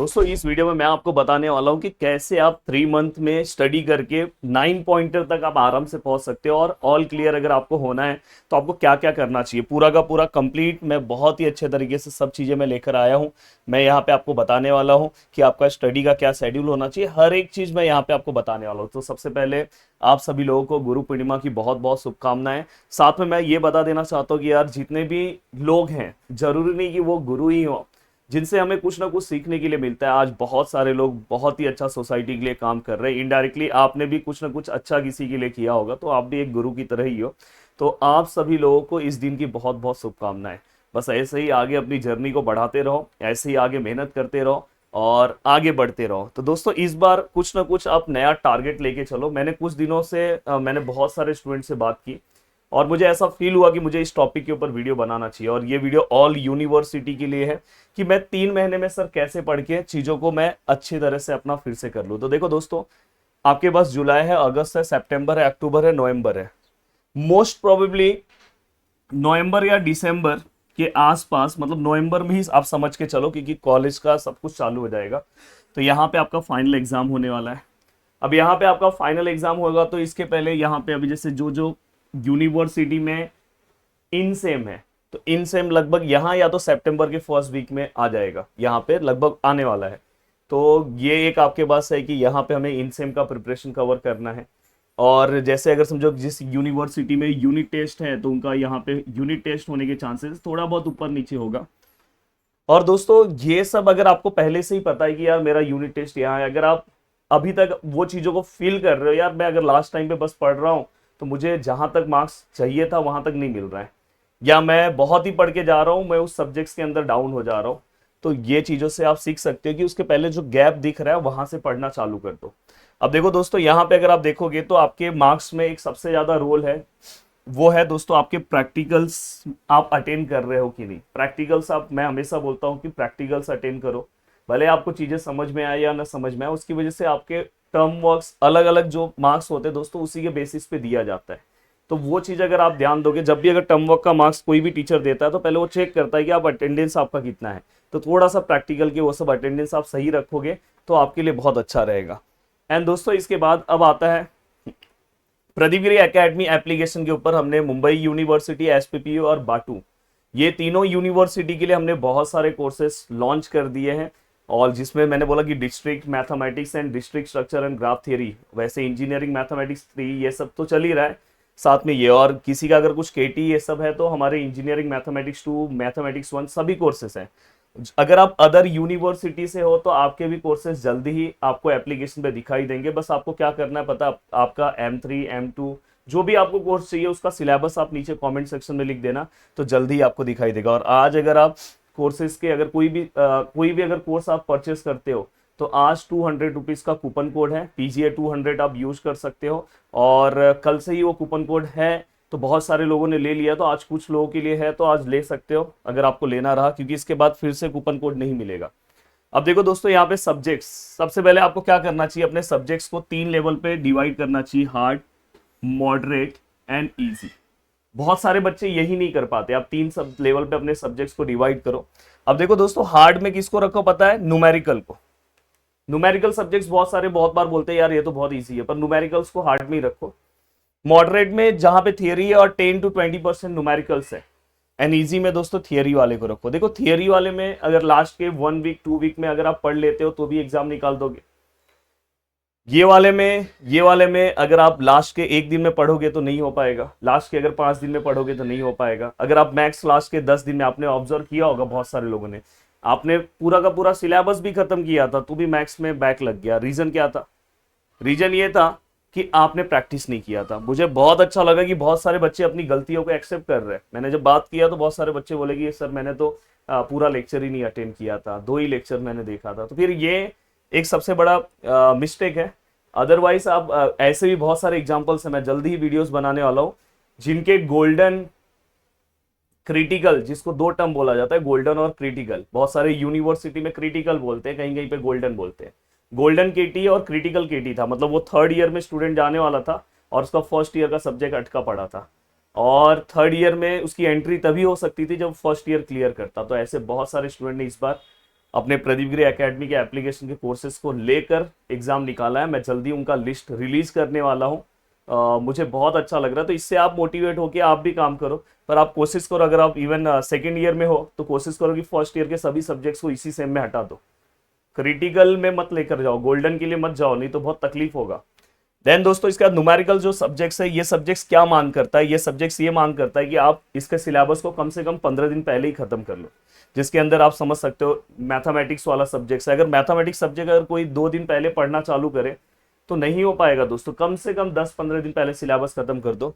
दोस्तों इस वीडियो में मैं आपको बताने वाला हूं कि कैसे आप 3 मंथ में स्टडी करके 9 पॉइंटर तक आप आराम से पहुंच सकते हो। और ऑल क्लियर अगर आपको होना है तो आपको क्या क्या करना चाहिए, पूरा का पूरा कंप्लीट मैं बहुत ही अच्छे तरीके से सब चीज़ें मैं लेकर आया हूं। मैं यहाँ पे आपको बताने वाला हूं कि आपका स्टडी का क्या शेड्यूल होना चाहिए, हर एक चीज़ मैं यहाँ पे आपको बताने वाला हूँ। तो सबसे पहले आप सभी लोगों को गुरु पूर्णिमा की बहुत बहुत शुभकामनाएं। साथ में मैं ये बता देना चाहता हूँ कि यार जितने भी लोग हैं, जरूरी नहीं कि वो गुरु ही हो, जिनसे हमें कुछ ना कुछ सीखने के लिए मिलता है। आज बहुत सारे लोग बहुत ही अच्छा सोसाइटी के लिए काम कर रहे हैं। इनडायरेक्टली आपने भी कुछ ना कुछ अच्छा किसी के लिए किया होगा, तो आप भी एक गुरु की तरह ही हो। तो आप सभी लोगों को इस दिन की बहुत बहुत शुभकामनाएं। बस ऐसे ही आगे अपनी जर्नी को बढ़ाते रहो, ऐसे ही आगे मेहनत करते रहो और आगे बढ़ते रहो। तो दोस्तों इस बार कुछ ना कुछ आप नया टारगेट लेके चलो। मैंने कुछ दिनों से मैंने बहुत सारे स्टूडेंट से बात की और मुझे ऐसा फील हुआ कि मुझे इस टॉपिक के ऊपर वीडियो बनाना चाहिए। और ये वीडियो ऑल यूनिवर्सिटी के लिए है कि मैं 3 महीने में सर कैसे पढ़ के चीज़ों को मैं अच्छी तरह से अपना फिर से कर लूँ। तो देखो दोस्तों, आपके पास जुलाई है, अगस्त है, सितंबर है, अक्टूबर है, नवंबर है। मोस्ट प्रोबेबली नवंबर या दिसंबर के आसपास, मतलब नवंबर में ही आप समझ के चलो, क्योंकि कॉलेज का सब कुछ चालू हो जाएगा। तो यहाँ पे आपका फाइनल एग्जाम होने वाला है। अब यहाँ पे आपका फाइनल एग्जाम होगा तो इसके पहले यहाँ पे अभी जैसे जो जो यूनिवर्सिटी में इन सेम है, तो इन सेम लगभग यहाँ या तो सितंबर के फर्स्ट वीक में आ जाएगा, यहाँ पे लगभग आने वाला है। तो ये एक आपके पास है कि यहाँ पे हमें इन सेम का प्रिपरेशन कवर करना है। और जैसे अगर समझो जिस यूनिवर्सिटी में यूनिट टेस्ट है तो उनका यहाँ पे यूनिट टेस्ट होने के चांसेस थोड़ा बहुत ऊपर नीचे होगा। और दोस्तों ये सब अगर आपको पहले से ही पता है कि यार मेरा यूनिट टेस्ट यहाँ है, अगर आप अभी तक वो चीज़ों को फील कर रहे हो, यार मैं अगर लास्ट टाइम पे बस पढ़ रहा हूँ तो मुझे जहां तक मार्क्स चाहिए था वहां तक नहीं मिल रहा है, या मैं बहुत ही पढ़ के जा रहा हूँ, मैं उस सब्जेक्ट्स के अंदर डाउन हो जा रहा हूँ, तो ये चीज़ों से आप सीख सकते हो कि उसके पहले जो गैप दिख रहा है वहां से पढ़ना चालू कर दो। अब देखो दोस्तों, यहाँ पे अगर आप देखोगे तो आपके मार्क्स में एक सबसे ज़्यादा रोल है, वो है दोस्तों आपके प्रैक्टिकल्स। आप अटेंड कर रहे हो कि नहीं प्रैक्टिकल्स। आप, मैं हमेशा बोलता हूँ कि प्रैक्टिकल्स अटेंड करो, भले आपको चीज़ें समझ में आए या ना समझ में आए। उसकी वजह से आपके टर्म वर्क्स अलग अलग जो मार्क्स होते हैं दोस्तों, उसी के बेसिस पे दिया जाता है। तो वो चीज़ अगर आप ध्यान दोगे, जब भी अगर टर्म वर्क का मार्क्स कोई भी टीचर देता है तो पहले वो चेक करता है कि आप अटेंडेंस आपका कितना है। तो थोड़ा सा प्रैक्टिकल के वो सब अटेंडेंस आप सही रखोगे तो आपके लिए बहुत अच्छा रहेगा। एंड दोस्तों इसके बाद अब आता है प्रदीप गिरी एकेडमी एप्लीकेशन के ऊपर। हमने मुंबई यूनिवर्सिटी, एसपीपीयू और बाटू, ये तीनों यूनिवर्सिटी के लिए हमने बहुत सारे कोर्सेस लॉन्च कर दिए हैं। और जिसमें मैंने बोला कि district mathematics and district structure and graph theory, वैसे इंजीनियरिंग मैथमेटिक्स 3 ये सब तो चल ही रहा है, साथ में ये। और किसी का अगर कुछ केटी ये सब है तो हमारे इंजीनियरिंग मैथमेटिक्स 2, मैथमेटिक्स 1 सभी कोर्सेस हैं। अगर आप अदर यूनिवर्सिटी से हो तो आपके भी कोर्सेज जल्दी ही आपको एप्लीकेशन पे दिखाई देंगे। बस आपको क्या करना है पता, आपका M3 M2 जो भी आपको कोर्स चाहिए उसका सिलेबस आप नीचे कमेंट सेक्शन में लिख देना, तो जल्दी ही आपको दिखाई देगा। और आज अगर आप कोर्सेज के अगर कोई भी अगर कोर्स आप परचेस करते हो तो आज 200 रुपीज़ का कूपन कोड है, PGA 200 आप यूज कर सकते हो। और कल से ही वो कूपन कोड है, तो बहुत सारे लोगों ने ले लिया, तो आज कुछ लोगों के लिए है, तो आज ले सकते हो अगर आपको लेना रहा, क्योंकि इसके बाद फिर से कूपन कोड नहीं मिलेगा। अब देखो दोस्तों, यहाँ पे सब्जेक्ट्स, सबसे पहले आपको क्या करना चाहिए, अपने सब्जेक्ट्स को 3 लेवल पे डिवाइड करना चाहिए, हार्ड, मॉडरेट एंड इजी। बहुत सारे बच्चे यही नहीं कर पाते। आप 3 सब लेवल पे अपने सब्जेक्ट्स को डिवाइड करो। अब देखो दोस्तों, हार्ड में किसको रखो पता है, न्यूमेरिकल को। न्यूमेरिकल सब्जेक्ट्स बहुत सारे बहुत बार बोलते हैं यार ये तो बहुत ईजी है, पर न्यूमेरिकल्स को हार्ड में ही रखो। मॉडरेट में जहां पे थियरी है और 10 to 20% न्यूमेरिकल्स है। एंड इजी में दोस्तों थियरी वाले को रखो। देखो थियरी वाले में अगर लास्ट के 1 वीक 2 वीक में अगर आप पढ़ लेते हो तो भी एग्जाम निकाल दोगे। ये वाले में अगर आप लास्ट के 1 दिन में पढ़ोगे तो नहीं हो पाएगा, लास्ट के अगर 5 दिन में पढ़ोगे तो नहीं हो पाएगा। अगर आप मैथ्स लास्ट के 10 दिन में, आपने ऑब्जर्व किया होगा बहुत सारे लोगों ने, आपने पूरा का पूरा सिलेबस भी खत्म किया था तो भी मैथ्स में बैक लग गया। रीजन क्या था? रीजन ये था कि आपने प्रैक्टिस नहीं किया था। मुझे बहुत अच्छा लगा कि बहुत सारे बच्चे अपनी गलतियों को एक्सेप्ट कर रहे हैं। मैंने जब बात किया तो बहुत सारे बच्चे बोले कि सर मैंने तो पूरा लेक्चर ही नहीं अटेंड किया था, 2 ही लेक्चर मैंने देखा था। तो फिर ये एक सबसे बड़ा मिस्टेक है। अदरवाइज आप ऐसे भी बहुत सारे एग्जाम्पल्स हैं, मैं जल्दी ही वीडियोस बनाने वाला हूँ जिनके गोल्डन क्रिटिकल, जिसको 2 टर्म बोला जाता है, गोल्डन और क्रिटिकल। बहुत सारे यूनिवर्सिटी में क्रिटिकल बोलते हैं, कहीं कहीं पे गोल्डन बोलते हैं। गोल्डन केटी और क्रिटिकल केटी था, मतलब वो 3rd ईयर में स्टूडेंट जाने वाला था और उसका 1st ईयर का सब्जेक्ट अटका पड़ा था, और 3rd ईयर में उसकी एंट्री तभी हो सकती थी जब 1st ईयर क्लियर करता। तो ऐसे बहुत सारे स्टूडेंट ने इस बार अपने प्रदीप गिरी एकेडमी के एप्लीकेशन के कोर्सेज को लेकर एग्जाम निकाला है। मैं जल्दी उनका लिस्ट रिलीज करने वाला हूँ। मुझे बहुत अच्छा लग रहा है, तो इससे आप मोटिवेट होकर आप भी काम करो। पर आप कोशिश करो, अगर आप इवन सेकेंड ईयर में हो तो कोशिश करो कि फर्स्ट ईयर के सभी सब्जेक्ट्स को इसी सेम में हटा दो। क्रिटिकल में मत लेकर जाओ, गोल्डन के लिए मत जाओ, नहीं तो बहुत तकलीफ होगा। देन दोस्तों इसके बाद न्यूमेरिकल जो सब्जेक्ट्स है, ये सब्जेक्ट्स क्या मांग करता है, ये सब्जेक्ट्स ये मांग करता है कि आप इसके सिलेबस को कम से कम 15 दिन पहले ही खत्म कर लो। जिसके अंदर आप समझ सकते हो मैथमेटिक्स वाला सब्जेक्ट है, अगर मैथमेटिक्स सब्जेक्ट अगर कोई 2 दिन पहले पढ़ना चालू करे तो नहीं हो पाएगा दोस्तों। कम से कम 10-15 दिन पहले सिलेबस खत्म कर दो।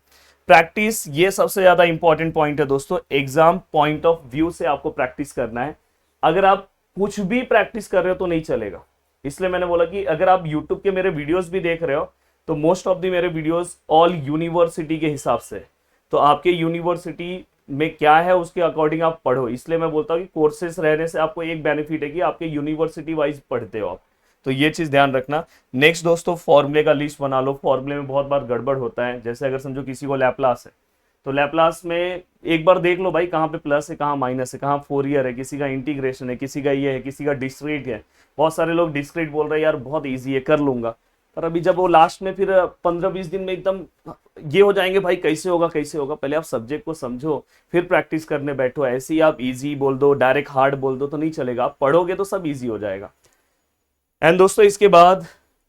प्रैक्टिस, ये सबसे ज्यादा इंपॉर्टेंट पॉइंट है दोस्तों। एग्जाम पॉइंट ऑफ व्यू से आपको प्रैक्टिस करना है। अगर आप कुछ भी प्रैक्टिस कर रहे हो तो नहीं चलेगा। इसलिए मैंने बोला कि अगर आप यूट्यूब के मेरे वीडियोस भी देख रहे हो तो मोस्ट ऑफ दी मेरे वीडियोस ऑल यूनिवर्सिटी के हिसाब से, तो आपके यूनिवर्सिटी में क्या है उसके अकॉर्डिंग आप पढ़ो। इसलिए मैं बोलता हूँ कि कोर्सेस रहने से आपको एक बेनिफिट है कि आपके यूनिवर्सिटी वाइज पढ़ते हो आप, तो ये चीज ध्यान रखना। नेक्स्ट दोस्तों, फॉर्मूले का लिस्ट बना लो। फॉर्मूले में बहुत बार गड़बड़ होता है। जैसे अगर समझो किसी को लैपलास है तो लैपलास में एक बार देख लो भाई कहाँ पे प्लस है, कहाँ माइनस है, कहाँ फोरियर है, किसी का इंटीग्रेशन है, किसी का ये है, किसी का डिस्क्रीट है। बहुत सारे लोग डिस्क्रीट बोल रहे हैं यार बहुत ईजी है कर लूंगा, पर अभी जब वो लास्ट में फिर 15-20 दिन में एकदम ये हो जाएंगे भाई कैसे होगा कैसे होगा। पहले आप सब्जेक्ट को समझो फिर प्रैक्टिस करने बैठो। ऐसे ही आप इजी बोल दो, डायरेक्ट हार्ड बोल दो तो नहीं चलेगा। आप पढ़ोगे तो सब इजी हो जाएगा। एंड दोस्तों इसके बाद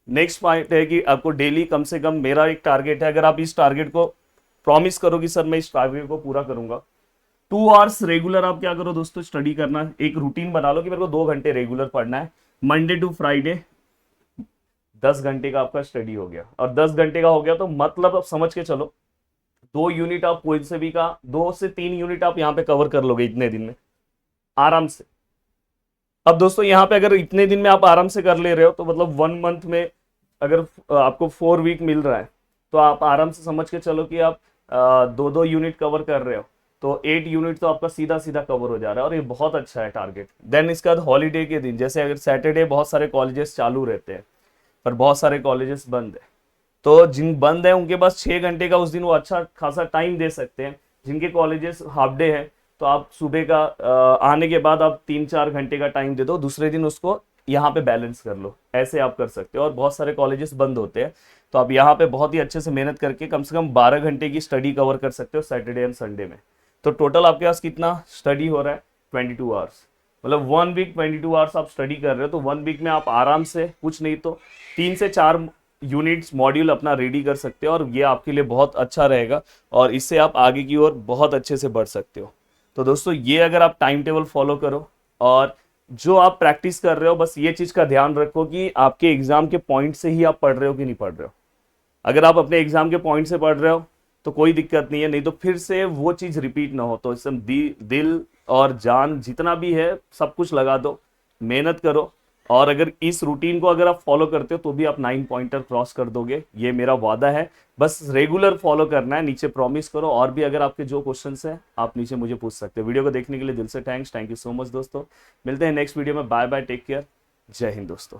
नेक्स्ट पॉइंट है कि आपको डेली कम से कम, मेरा एक टारगेट है, अगर आप इस टारगेट को प्रॉमिस करो कि सर मैं इस टारगेट को पूरा करूंगा, 2 आवर्स रेगुलर आप क्या करो दोस्तों, स्टडी करना। एक रूटीन बना लो कि मेरे को 2 घंटे रेगुलर पढ़ना है। मंडे टू फ्राइडे 10 घंटे का आपका स्टडी हो गया, और 10 घंटे का हो गया तो मतलब आप समझ के चलो 2 यूनिट आप कोई से भी का 2 से 3 यूनिट आप यहाँ पे कवर कर लोगे इतने दिन में आराम से। अब दोस्तों यहाँ पे अगर इतने दिन में आप आराम से कर ले रहे हो तो मतलब 1 मंथ में अगर आपको 4 वीक मिल रहा है तो आप आराम से समझ के चलो कि आप 2-2 यूनिट कवर कर रहे हो तो 8 यूनिट तो आपका सीधा सीधा कवर हो जा रहा है, और ये बहुत अच्छा है टारगेट। देन इसके बाद हॉलीडे के दिन, जैसे अगर सैटरडे बहुत सारे कॉलेजेस चालू रहते हैं पर बहुत सारे कॉलेजेस बंद है, तो जिन बंद है उनके पास 6 घंटे का उस दिन वो अच्छा खासा टाइम दे सकते हैं। जिनके कॉलेजेस हाफ डे है तो आप सुबह का आने के बाद आप 3-4 घंटे का टाइम दे दो, दूसरे दिन उसको यहाँ पे बैलेंस कर लो। ऐसे आप कर सकते हो। और बहुत सारे कॉलेजेस बंद होते हैं तो आप यहाँ पे बहुत ही अच्छे से मेहनत करके कम से कम 12 घंटे की स्टडी कवर कर सकते हो सैटरडे एंड संडे में। तो टोटल आपके पास कितना स्टडी हो रहा है, 22 आवर्स। मतलब 1 वीक 22 आवर्स आप स्टडी कर रहे हो तो 1 वीक में आप आराम से कुछ नहीं तो 3 से 4 यूनिट्स मॉड्यूल अपना रेडी कर सकते हो, और ये आपके लिए बहुत अच्छा रहेगा और इससे आप आगे की ओर बहुत अच्छे से बढ़ सकते हो। तो दोस्तों ये अगर आप टाइम टेबल फॉलो करो और जो आप प्रैक्टिस कर रहे हो, बस ये चीज का ध्यान रखो कि आपके एग्जाम के पॉइंट से ही आप पढ़ रहे हो कि नहीं पढ़ रहे हो। अगर आप अपने एग्जाम के पॉइंट से पढ़ रहे हो तो कोई दिक्कत नहीं है, नहीं तो फिर से वो चीज रिपीट ना हो। तो इसमें दिल और जान जितना भी है सब कुछ लगा दो, मेहनत करो, और अगर इस रूटीन को अगर आप फॉलो करते हो तो भी आप 9 पॉइंटर क्रॉस कर दोगे, ये मेरा वादा है। बस रेगुलर फॉलो करना है, नीचे प्रॉमिस करो। और भी अगर आपके जो क्वेश्चंस हैं आप नीचे मुझे पूछ सकते हो। वीडियो को देखने के लिए दिल से थैंक यू सो मच दोस्तों। मिलते हैं नेक्स्ट वीडियो में। बाय बाय, टेक केयर, जय हिंद दोस्तों।